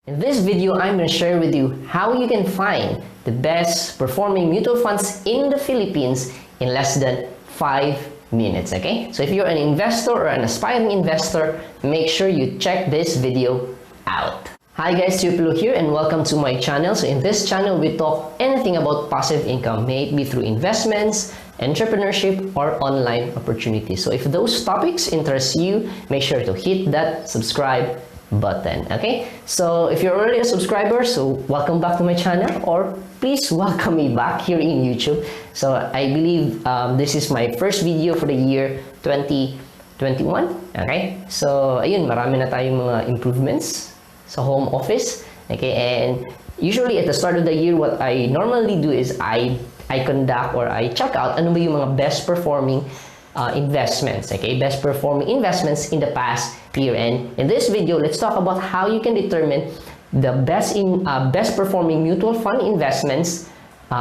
In this video, I'm going to share with you how you can find the best performing mutual funds in the Philippines in less than 5 minutes, okay? So if you're an investor or an aspiring investor, make sure you check this video out. Hi guys, Pilo here and welcome to my channel. So in this channel, we talk anything about passive income, may it be through investments, entrepreneurship, or online opportunities. So if those topics interest you, make sure to hit that subscribe button. Okay, so if you're already a subscriber, so welcome back to my channel, or please welcome me back here in YouTube. So I believe this is my first video for the year 2021. Okay, so ayun, marami na tayong mga improvements sa home office. Okay, and usually at the start of the year, what I normally do is I conduct or I check out ano ba yung mga best performing investments, okay, best performing investments in the past year. And in this video, let's talk about how you can determine the best performing mutual fund investments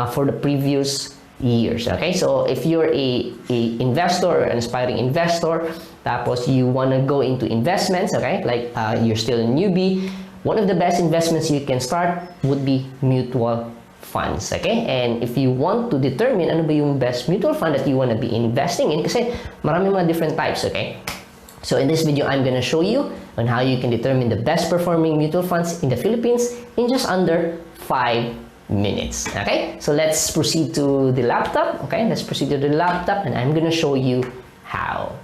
for the previous years. Okay, so if you're a investor or an aspiring investor, tapos you want to go into investments, okay, like you're still a newbie, one of the best investments you can start would be mutual funds, okay? And if you want to determine ano ba yung best mutual fund that you want to be investing in, kasi marami mga different types, okay? So in this video, I'm gonna show you on how you can determine the best performing mutual funds in the Philippines in just under 5 minutes, okay? So let's proceed to the laptop, okay? Let's proceed to the laptop and I'm gonna show you how.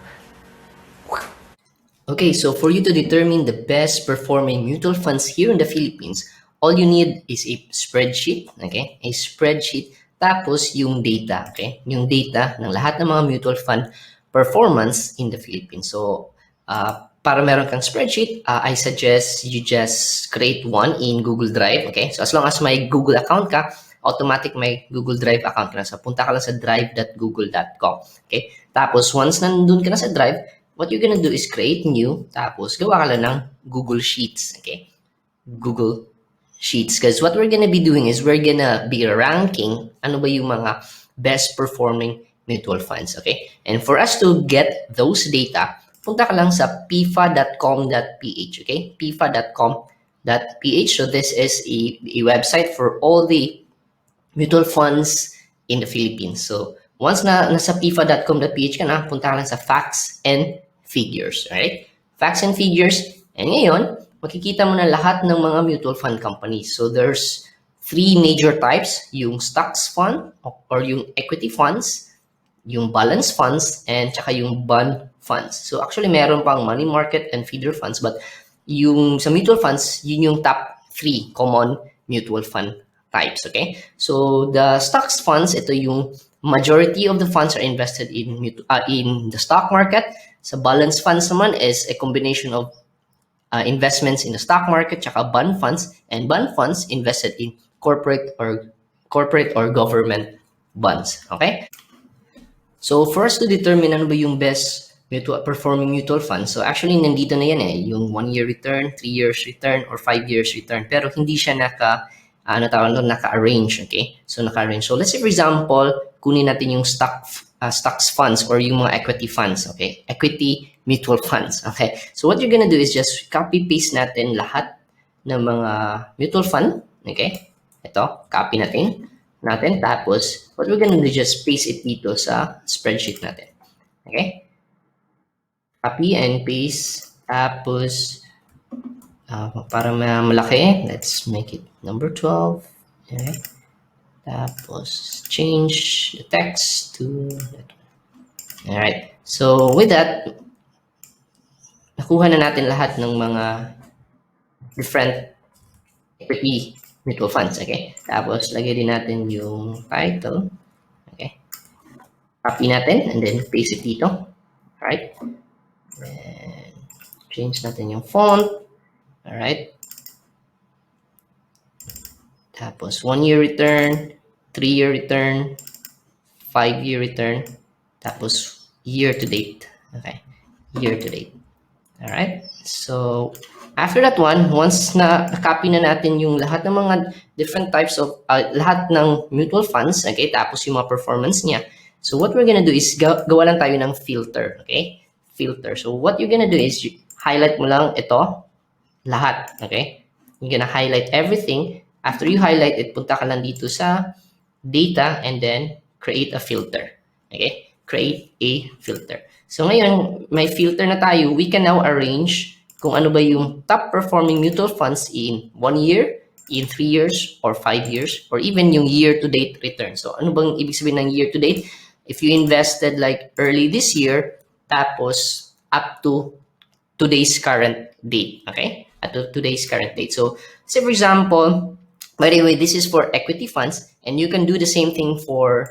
Okay, so for you to determine the best performing mutual funds here in the Philippines, all you need is a spreadsheet, okay? A spreadsheet, tapos yung data, okay? Yung data ng lahat ng mga mutual fund performance in the Philippines. So, para meron kang spreadsheet, I suggest you just create one in Google Drive, okay? So, as long as may Google account ka, automatic may Google Drive account ka na. So, punta ka lang sa drive.google.com, okay? Tapos, once nandun ka na sa Drive, what you're gonna do is create new, tapos gawa ka lang ng Google Sheets, okay? Google Sheets. Because what we're gonna be doing is we're gonna be ranking ano ba yung mga best performing mutual funds, okay? And for us to get those data, punta ka lang sa pifa.com.ph, okay? pifa.com.ph. So this is a website for all the mutual funds in the Philippines. So once nasa pifa.com.ph ka na, punta ka lang sa facts and figures, alright? Facts and figures. And ngayon, makikita mo na lahat ng mga mutual fund companies. So there's 3 major types, yung stocks fund or yung equity funds, yung balance funds, and tsaka yung bond funds. So actually, meron pang money market and feeder funds, but yung sa mutual funds, yun yung top 3 common mutual fund types, okay? So the stocks funds, ito yung majority of the funds are invested in the stock market. Sa balance funds naman is a combination of investments in the stock market tsaka bond funds, and bond funds invested in corporate or government bonds, okay? So for us to determine ano ba yung best performing mutual fund, so actually nandito na yan yung 1-year return, 3 years return, or 5 years return, pero hindi siya naka-arrange, okay? So naka-arrange. So let's say for example, kunin natin yung stocks funds or yung mga equity funds, okay? Equity mutual funds, okay? So what you're gonna do is just copy-paste natin lahat ng mga mutual fund, okay? Ito, copy natin. Tapos, what we're gonna do is just paste it dito sa spreadsheet natin, okay? Copy and paste. Tapos, para malaki, let's make it number 12, okay? Tapos, change the text to that one. Alright. So, with that, nakuha na natin lahat ng mga different equity mutual funds, okay? Tapos, lagay din natin yung title, okay? Copy natin and then paste it dito. Alright? And change natin yung font. Alright? Tapos, 1-year return, 3-year return, 5-year return, tapos year to date. Okay, year to date. Alright, so after that one, once na-copy na natin yung lahat ng mga different types of, lahat ng mutual funds, okay, tapos yung mga performance niya. So what we're gonna do is gawa lang tayo ng filter, okay? Filter. So what you're gonna do is highlight mo lang ito, lahat, okay? you're gonna highlight everything. After you highlight it, punta ka lang dito sa data and then create a filter. Okay? Create a filter. So ngayon, may filter na tayo. We can now arrange kung ano ba yung top performing mutual funds in 1 year, in 3 years, or 5 years, or even yung year-to-date return. So ano bang ibig sabihin ng year-to-date? If you invested like early this year, tapos up to today's current date. Okay? At today's current date. So, say for example, by the way, this is for equity funds, and you can do the same thing for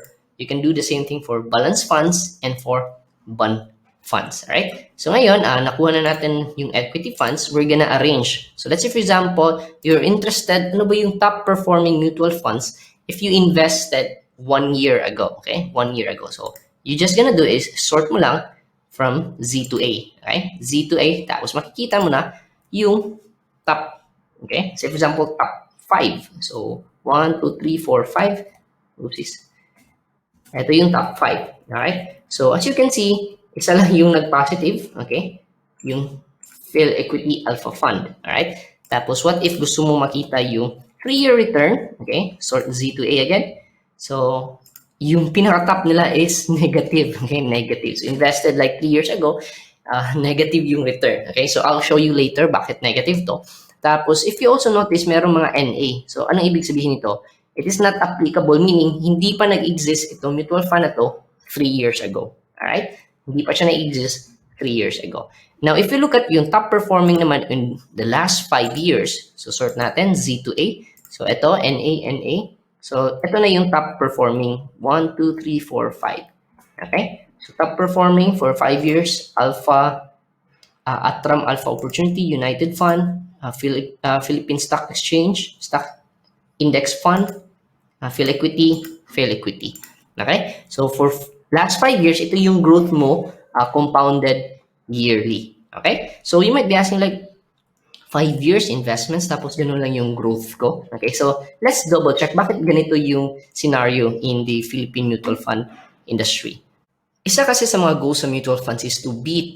balance funds and for bond funds. Alright? So ngayon, nakuha na natin yung equity funds, we're gonna arrange. So let's say for example, you're interested, ano ba yung top performing mutual funds if you invested 1 year ago. Okay? 1 year ago. So you just gonna do is sort mo lang from Z to A. Okay? Z to A. Tapos makikita mo na yung top. Okay? Say for example, top 5. So 1, 2, 3, 4, 5. Oopsies. Ito yung top 5. Alright? So as you can see, isa lang yung nag-positive. Okay? Yung Phil Equity Alpha Fund. Alright? Tapos what if gusto mo makita yung 3-year return? Okay? Sort Z to A again. So yung pinaka-top nila is negative. Okay? Negative. So invested like 3 years ago, negative yung return. Okay? So I'll show you later bakit negative to. Tapos, if you also notice, merong mga NA. So, anong ibig sabihin nito? It is not applicable, meaning hindi pa nag-exist itong mutual fund na to 3 years ago. Alright? Hindi pa siya nag-exist 3 years ago. Now, if you look at yung top performing naman in the last 5 years, so sort natin Z to A. So, ito, NA, NA. So, ito na yung top performing 1, 2, 3, 4, 5. Okay? So, top performing for 5 years, Alpha, Atram Alpha Opportunity, United Fund, Philippine Stock Exchange, Stock Index Fund, Phil Equity, Phil Equity. Okay? So, for last 5 years, ito yung growth mo compounded yearly. Okay? So, you might be asking like, 5 years investments, tapos ganun lang yung growth ko. Okay? So, let's double check. Bakit ganito yung scenario in the Philippine mutual fund industry? Isa kasi sa mga goals sa mutual funds is to beat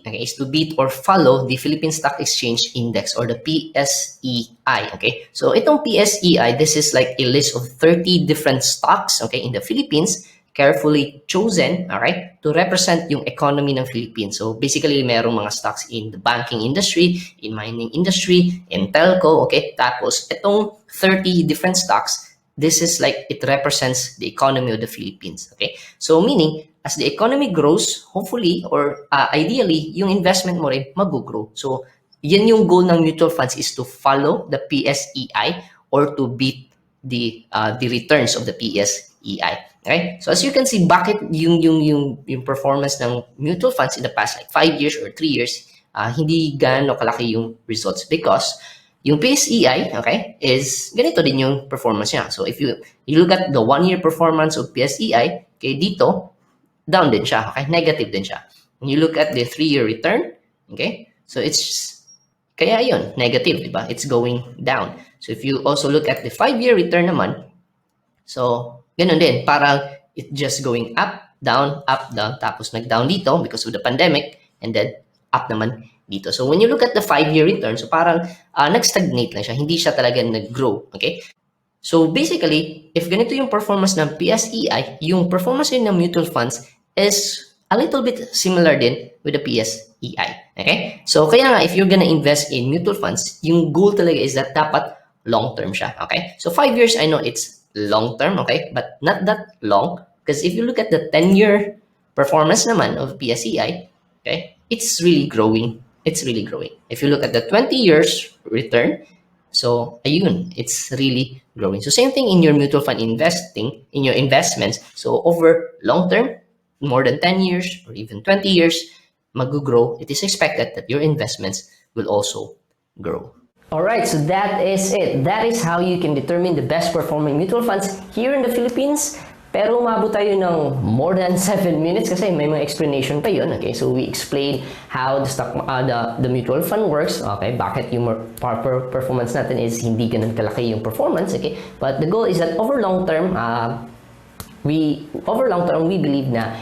or follow the Philippine Stock Exchange Index or the PSEI. Okay? So itong PSEI, this is like a list of 30 different stocks, okay, in the Philippines, carefully chosen, all right, to represent yung economy ng Philippines. So basically, merong mga stocks in the banking industry, in mining industry, in telco, okay? Tapos itong 30 different stocks, this is like it represents the economy of the Philippines, okay? So meaning, as the economy grows, hopefully or ideally, yung investment mo rin mag-grow. So, yan yung goal ng mutual funds is to follow the PSEI or to beat the returns of the PSEI. Okay? So, as you can see, bakit yung performance ng mutual funds in the past like 5 years or 3 years, hindi gaano kalaki yung results because yung PSEI, okay, is ganito din yung performance niya. So, if you look at the 1-year performance of PSEI, okay, dito, down din siya, okay? Negative din siya. When you look at the 3-year return, okay? So it's, kaya yun, negative, di ba? It's going down. So if you also look at the 5-year return naman, so ganun din, parang it just going up, down, tapos nag-down dito because of the pandemic, and then up naman dito. So when you look at the 5-year return, so parang nag-stagnate lang siya, hindi siya talaga nag-grow, okay? So basically, if ganito yung performance ng PSEI, yung performance din ng mutual funds is a little bit similar din with the PSEI. Okay? So kaya nga, if you're gonna invest in mutual funds, yung goal talaga is that dapat long-term siya. Okay? So 5 years, I know it's long-term, okay? But not that long. Because if you look at the 10-year performance naman of PSEI, okay, it's really growing. It's really growing. If you look at the 20 years return, so ayun, it's really growing. So same thing in your mutual fund investing, in your investments. So over long term, more than 10 years or even 20 years, mag-grow. It is expected that your investments will also grow. Alright, so that is it. That is how you can determine the best performing mutual funds here in the Philippines. Pero umabot tayo ng more than 7 minutes kasi may mga explanation pa yun. Okay, so we explained how the mutual fund works. Okay, bakit yung performance natin is hindi ganun kalaki yung performance. Okay, but the goal is that over long term, we believe na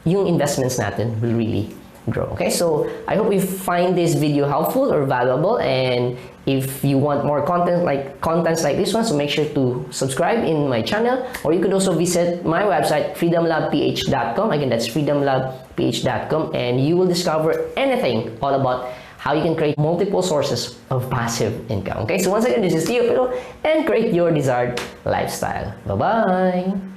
yung investments natin will really grow. Okay, so I hope you find this video helpful or valuable, and if you want more contents like this one, so make sure to subscribe in my channel, or you could also visit my website freedomlabph.com. Again, that's freedomlabph.com, and you will discover anything all about how you can create multiple sources of passive income. Okay, so once again, this is Tiyo, and create your desired lifestyle. Bye-bye!